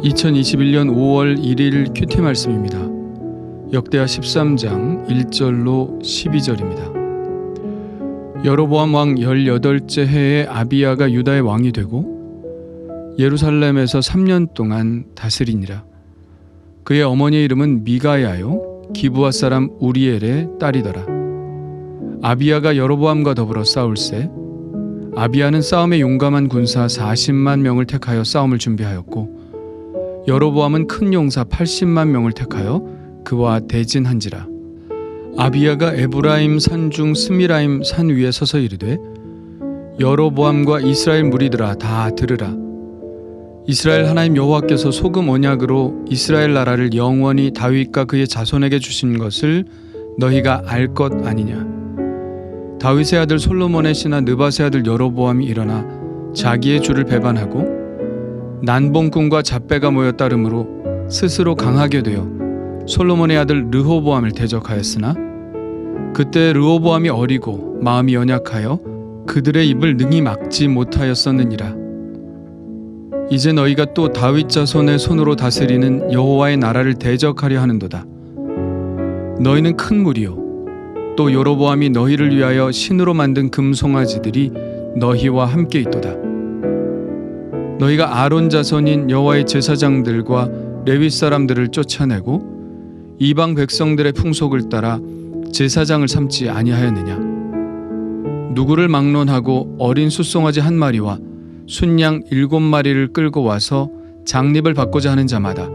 2021년 5월 1일 큐티 말씀입니다. 역대하 13장 1절로 12절입니다. 여로보암 왕 18째 해에 아비야가 유다의 왕이 되고 예루살렘에서 3년 동안 다스리니라. 그의 어머니의 이름은 미가야요 기브아 사람 우리엘의 딸이더라. 아비야가 여로보암과 더불어 싸울세. 아비야는 싸움에 용감한 군사 40만 명을 택하여 싸움을 준비하였고 여로보암은 큰 용사 80만 명을 택하여 그와 대진한지라. 아비야가 에브라임 산중 스미라임 산 위에 서서 이르되 여로보암과 이스라엘 무리들아 다 들으라. 이스라엘 하나님 여호와께서 소금 언약으로 이스라엘 나라를 영원히 다윗과 그의 자손에게 주신 것을 너희가 알 것 아니냐. 다윗의 아들 솔로몬의 신하 느밧의 아들 여로보암이 일어나 자기의 주를 배반하고 난봉꾼과 잡배가 모여 따름으로 스스로 강하게 되어 솔로몬의 아들 르호보암을 대적하였으나 그때 르호보암이 어리고 마음이 연약하여 그들의 입을 능히 막지 못하였었느니라. 이제 너희가 또 다윗 자손의 손으로 다스리는 여호와의 나라를 대적하려 하는도다. 너희는 큰 무리요 또 여로보암이 너희를 위하여 신으로 만든 금송아지들이 너희와 함께 있도다. 너희가 아론 자손인 여호와의 제사장들과 레위 사람들을 쫓아내고 이방 백성들의 풍속을 따라 제사장을 삼지 아니하였느냐. 누구를 막론하고 어린 숫송아지 한 마리와 순양 7마리를 끌고 와서 장립을 받고자 하는 자마다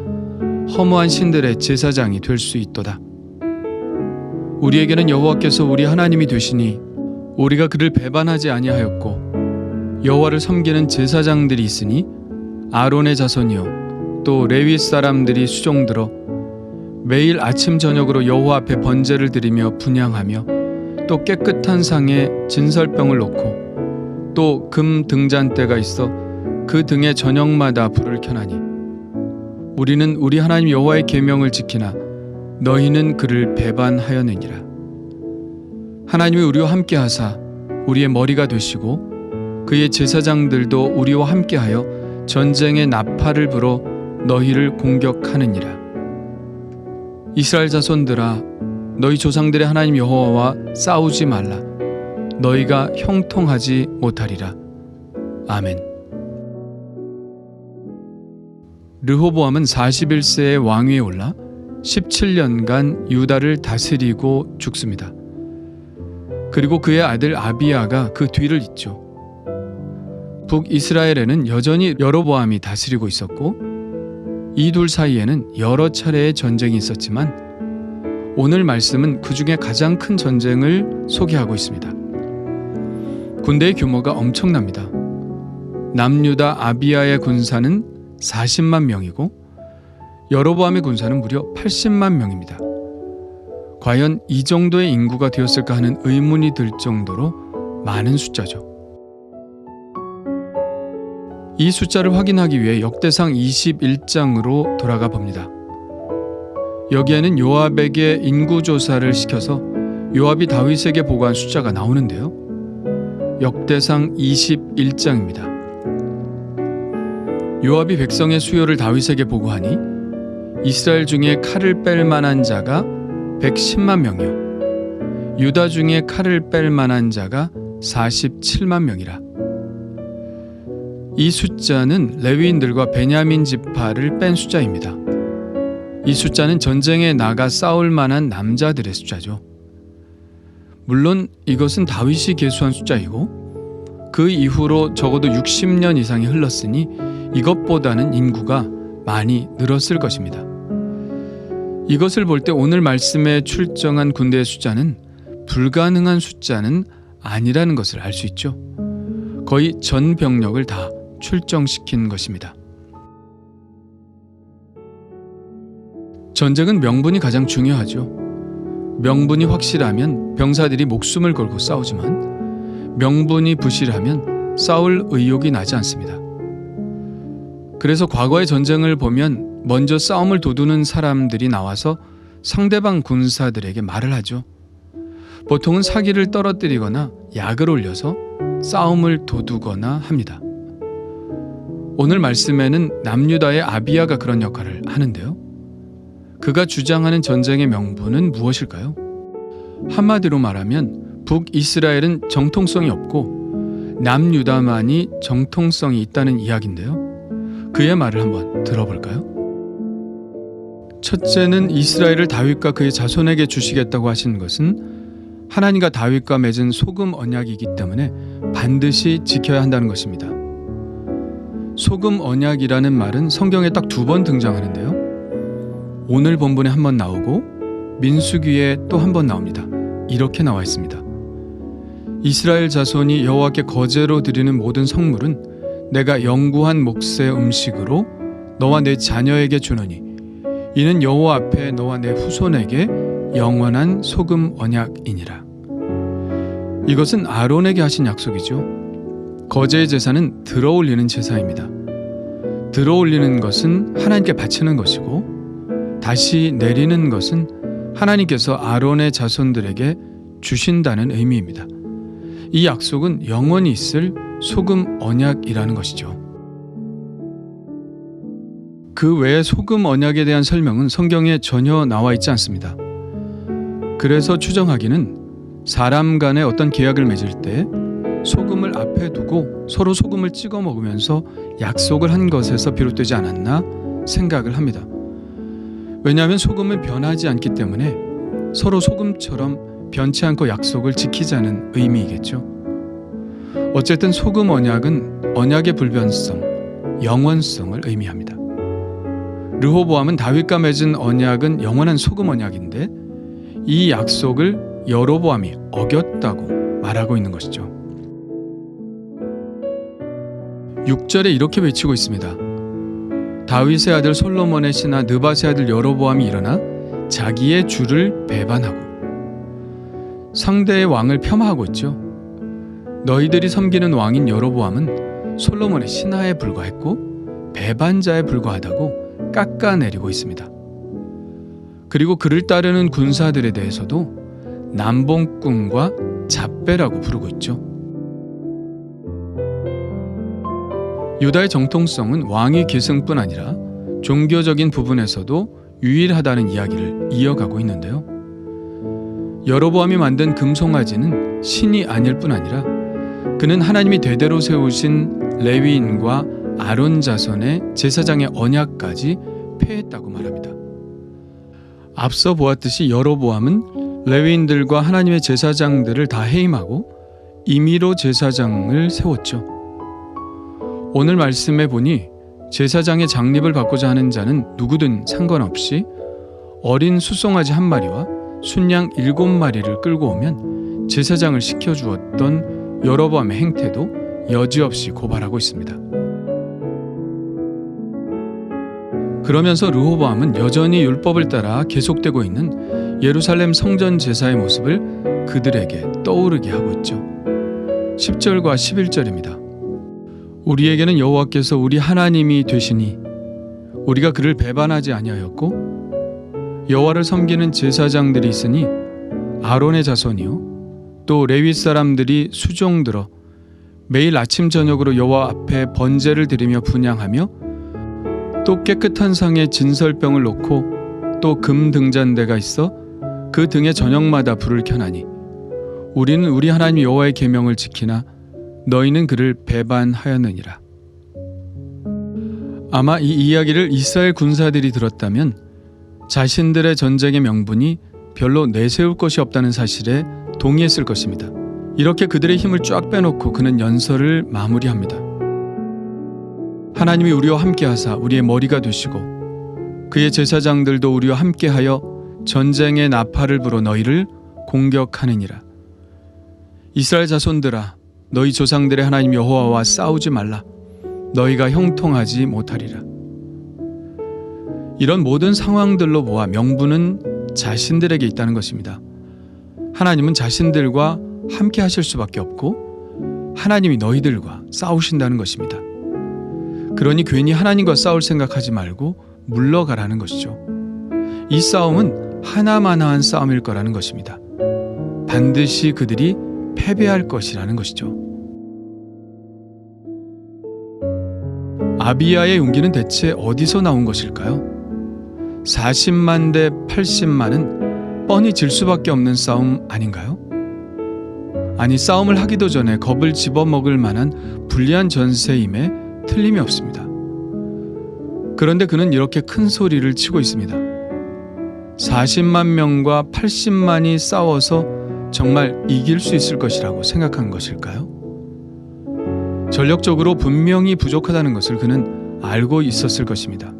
허무한 신들의 제사장이 될 수 있도다. 우리에게는 여호와께서 우리 하나님이 되시니 우리가 그를 배반하지 아니하였고 여호와를 섬기는 제사장들이 있으니 아론의 자손이요 또 레위 사람들이 수종들어 매일 아침 저녁으로 여호와 앞에 번제를 드리며 분향하며 또 깨끗한 상에 진설병을 놓고 또 금 등잔대가 있어 그 등에 저녁마다 불을 켜나니 우리는 우리 하나님 여호와의 계명을 지키나 너희는 그를 배반하였느니라. 하나님이 우리와 함께 하사 우리의 머리가 되시고 그의 제사장들도 우리와 함께하여 전쟁의 나팔을 불어 너희를 공격하느니라. 이스라엘 자손들아 너희 조상들의 하나님 여호와와 싸우지 말라. 너희가 형통하지 못하리라. 아멘. 르호보암은 41세에 왕위에 올라 17년간 유다를 다스리고 죽습니다. 그리고 그의 아들 아비야가 그 뒤를 잇죠. 북이스라엘에는 여전히 여로보암이 다스리고 있었고 이 둘 사이에는 여러 차례의 전쟁이 있었지만 오늘 말씀은 그 중에 가장 큰 전쟁을 소개하고 있습니다. 군대의 규모가 엄청납니다. 남유다 아비야의 군사는 40만 명이고 여로보암의 군사는 무려 80만 명입니다. 과연 이 정도의 인구가 되었을까 하는 의문이 들 정도로 많은 숫자죠. 이 숫자를 확인하기 위해 역대상 21장으로 돌아가 봅니다. 여기에는 요압에게 인구조사를 시켜서 요압이 다윗에게 보고한 숫자가 나오는데요. 역대상 21장입니다. 요압이 백성의 수요를 다윗에게 보고하니 이스라엘 중에 칼을 뺄 만한 자가 110만 명이요 유다 중에 칼을 뺄 만한 자가 47만 명이라. 이 숫자는 레위인들과 베냐민 지파를 뺀 숫자입니다. 이 숫자는 전쟁에 나가 싸울 만한 남자들의 숫자죠. 물론 이것은 다윗이 계수한 숫자이고 그 이후로 적어도 60년 이상이 흘렀으니 이것보다는 인구가 많이 늘었을 것입니다. 이것을 볼 때 오늘 말씀에 출정한 군대의 숫자는 불가능한 숫자는 아니라는 것을 알 수 있죠. 거의 전 병력을 다 출정시킨 것입니다. 전쟁은 명분이 가장 중요하죠. 명분이 확실하면 병사들이 목숨을 걸고 싸우지만 명분이 부실하면 싸울 의욕이 나지 않습니다. 그래서 과거의 전쟁을 보면 먼저 싸움을 도두는 사람들이 나와서 상대방 군사들에게 말을 하죠. 보통은 사기를 떨어뜨리거나 약을 올려서 싸움을 도두거나 합니다. 오늘 말씀에는 남유다의 아비야가 그런 역할을 하는데요. 그가 주장하는 전쟁의 명분은 무엇일까요? 한마디로 말하면 북이스라엘은 정통성이 없고 남유다만이 정통성이 있다는 이야기인데요. 그의 말을 한번 들어볼까요? 첫째는 이스라엘을 다윗과 그의 자손에게 주시겠다고 하신 것은 하나님과 다윗과 맺은 소금 언약이기 때문에 반드시 지켜야 한다는 것입니다. 소금 언약이라는 말은 성경에 딱 2번 등장하는데요. 오늘 본문에 한 번 나오고 민수기에 또 한 번 나옵니다. 이렇게 나와 있습니다. 이스라엘 자손이 여호와께 거제로 드리는 모든 성물은 내가 영구한 몫의 음식으로 너와 내 자녀에게 주노니 이는 여호와 앞에 너와 내 후손에게 영원한 소금 언약이니라. 이것은 아론에게 하신 약속이죠. 거제의 제사는 들어올리는 제사입니다. 들어올리는 것은 하나님께 바치는 것이고 다시 내리는 것은 하나님께서 아론의 자손들에게 주신다는 의미입니다. 이 약속은 영원히 있을 소금 언약이라는 것이죠. 그 외에 소금 언약에 대한 설명은 성경에 전혀 나와 있지 않습니다. 그래서 추정하기는 사람 간에 어떤 계약을 맺을 때 소금을 앞에 두고 서로 소금을 찍어 먹으면서 약속을 한 것에서 비롯되지 않았나 생각을 합니다. 왜냐하면 소금은 변하지 않기 때문에 서로 소금처럼 변치 않고 약속을 지키자는 의미이겠죠. 어쨌든 소금 언약은 언약의 불변성, 영원성을 의미합니다. 르호보암은 다윗과 맺은 언약은 영원한 소금 언약인데 이 약속을 여로보암이 어겼다고 말하고 있는 것이죠. 6절에 이렇게 외치고 있습니다. 다윗의 아들 솔로몬의 신하 느밧의 아들 여로보암이 일어나 자기의 주를 배반하고 상대의 왕을 폄하하고 있죠. 너희들이 섬기는 왕인 여로보암은 솔로몬의 신하에 불과했고 배반자에 불과하다고 깎아내리고 있습니다. 그리고 그를 따르는 군사들에 대해서도 남봉꾼과 잡배라고 부르고 있죠. 유다의 정통성은 왕위 계승뿐 아니라 종교적인 부분에서도 유일하다는 이야기를 이어가고 있는데요. 여로보암이 만든 금송아지는 신이 아닐 뿐 아니라 그는 하나님이 대대로 세우신 레위인과 아론 자손의 제사장의 언약까지 폐했다고 말합니다. 앞서 보았듯이 여로보암은 레위인들과 하나님의 제사장들을 다 해임하고 임의로 제사장을 세웠죠. 오늘 말씀에 보니 제사장의 장립을 받고자 하는 자는 누구든 상관없이 어린 수송아지 1마리와 순양 7마리를 끌고 오면 제사장을 시켜주었던 여로보암의 행태도 여지없이 고발하고 있습니다. 그러면서 르호보암은 여전히 율법을 따라 계속되고 있는 예루살렘 성전 제사의 모습을 그들에게 떠오르게 하고 있죠. 10절과 11절입니다. 우리에게는 여호와께서 우리 하나님이 되시니 우리가 그를 배반하지 아니하였고 여호와를 섬기는 제사장들이 있으니 아론의 자손이요 또 레위 사람들이 수종들어 매일 아침 저녁으로 여호와 앞에 번제를 드리며 분향하며 또 깨끗한 상에 진설병을 놓고 또 금 등잔대가 있어 그 등에 저녁마다 불을 켜나니 우리는 우리 하나님 여호와의 계명을 지키나 너희는 그를 배반하였느니라. 아마 이 이야기를 이스라엘 군사들이 들었다면 자신들의 전쟁의 명분이 별로 내세울 것이 없다는 사실에 동의했을 것입니다. 이렇게 그들의 힘을 쫙 빼놓고 그는 연설을 마무리합니다. 하나님이 우리와 함께하사 우리의 머리가 되시고 그의 제사장들도 우리와 함께하여 전쟁의 나팔을 불어 너희를 공격하느니라. 이스라엘 자손들아 너희 조상들의 하나님 여호와와 싸우지 말라. 너희가 형통하지 못하리라. 이런 모든 상황들로 보아 명분은 자신들에게 있다는 것입니다. 하나님은 자신들과 함께 하실 수밖에 없고 하나님이 너희들과 싸우신다는 것입니다. 그러니 괜히 하나님과 싸울 생각하지 말고 물러가라는 것이죠. 이 싸움은 하나만한 싸움일 거라는 것입니다. 반드시 그들이 패배할 것이라는 것이죠. 아비야의 용기는 대체 어디서 나온 것일까요? 40만 대 80만은 뻔히 질 수밖에 없는 싸움 아닌가요? 아니, 싸움을 하기도 전에 겁을 집어먹을 만한 불리한 전세임에 틀림이 없습니다. 그런데 그는 이렇게 큰 소리를 치고 있습니다. 40만 명과 80만이 싸워서 정말 이길 수 있을 것이라고 생각한 것일까요? 전력적으로 분명히 부족하다는 것을 그는 알고 있었을 것입니다.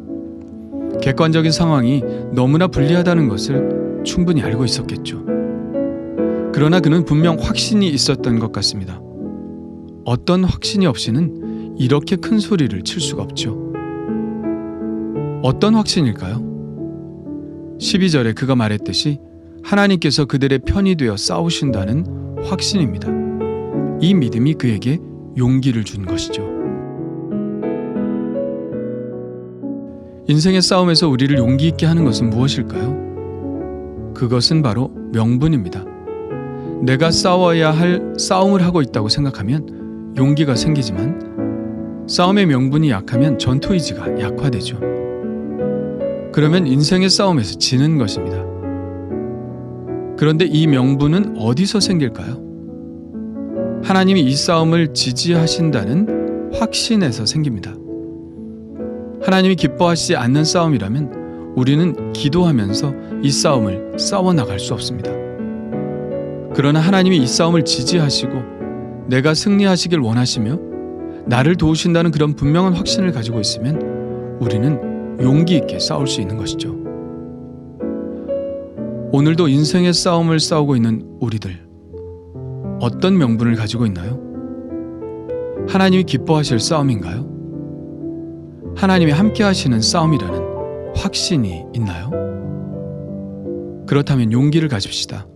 객관적인 상황이 너무나 불리하다는 것을 충분히 알고 있었겠죠. 그러나 그는 분명 확신이 있었던 것 같습니다. 어떤 확신이 없이는 이렇게 큰 소리를 칠 수가 없죠. 어떤 확신일까요? 12절에 그가 말했듯이 하나님께서 그들의 편이 되어 싸우신다는 확신입니다. 이 믿음이 그에게 용기를 준 것이죠. 인생의 싸움에서 우리를 용기 있게 하는 것은 무엇일까요? 그것은 바로 명분입니다. 내가 싸워야 할 싸움을 하고 있다고 생각하면 용기가 생기지만 싸움의 명분이 약하면 전투 의지가 약화되죠. 그러면 인생의 싸움에서 지는 것입니다. 그런데 이 명분은 어디서 생길까요? 하나님이 이 싸움을 지지하신다는 확신에서 생깁니다. 하나님이 기뻐하시지 않는 싸움이라면 우리는 기도하면서 이 싸움을 싸워나갈 수 없습니다. 그러나 하나님이 이 싸움을 지지하시고 내가 승리하시길 원하시며 나를 도우신다는 그런 분명한 확신을 가지고 있으면 우리는 용기 있게 싸울 수 있는 것이죠. 오늘도 인생의 싸움을 싸우고 있는 우리들, 어떤 명분을 가지고 있나요? 하나님이 기뻐하실 싸움인가요? 하나님이 함께 하시는 싸움이라는 확신이 있나요? 그렇다면 용기를 가집시다.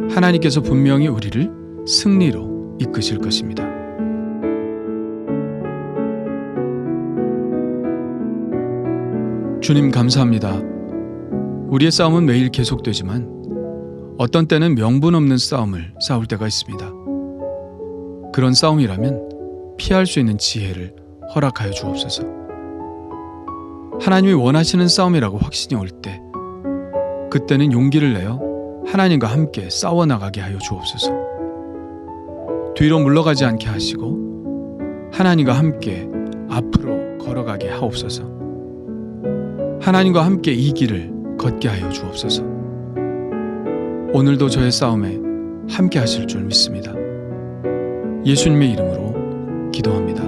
하나님께서 분명히 우리를 승리로 이끄실 것입니다. 주님 감사합니다. 우리의 싸움은 매일 계속되지만 어떤 때는 명분 없는 싸움을 싸울 때가 있습니다. 그런 싸움이라면 피할 수 있는 지혜를 허락하여 주옵소서. 하나님이 원하시는 싸움이라고 확신이 올 때 그때는 용기를 내어 하나님과 함께 싸워나가게 하여 주옵소서. 뒤로 물러가지 않게 하시고 하나님과 함께 앞으로 걸어가게 하옵소서. 하나님과 함께 이 길을 걷게 하여 주옵소서. 오늘도 저의 싸움에 함께 하실 줄 믿습니다. 예수님의 이름으로 기도합니다.